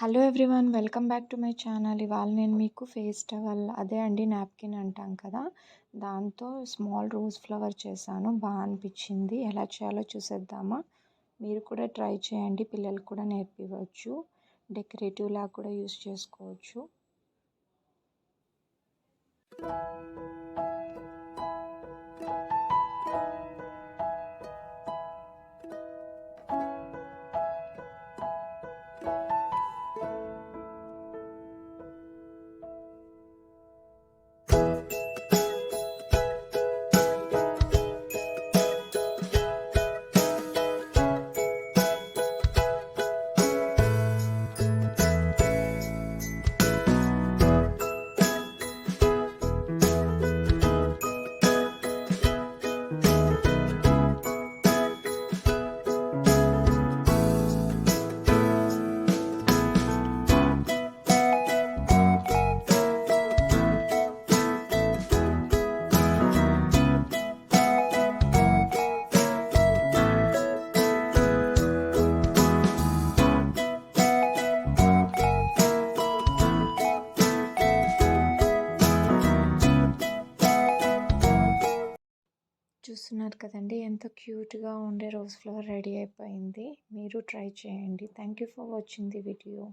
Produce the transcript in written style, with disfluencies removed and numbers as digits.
Hello everyone, welcome back to my channel. ఇవాళ నేను మీకు ఫేస్ టవల్ అదే అండి నాప్కిన్ అంటాం కదా, దాంతో స్మాల్ రోజ్ ఫ్లవర్ చేశాను. బాగా అనిపించింది. ఎలా చేయాలో చూసేద్దామా? మీరు కూడా ట్రై చేయండి, పిల్లలకు కూడా నేర్పివచ్చు. డెకరేటివ్ లాగా కూడా యూస్ చేసుకోవచ్చు. చూస్తున్నారు కదండి, ఎంత క్యూట్గా ఉండే రోజ్ ఫ్లవర్ రెడీ అయిపోయింది. మీరు ట్రై చేయండి. Thank you for watching the video.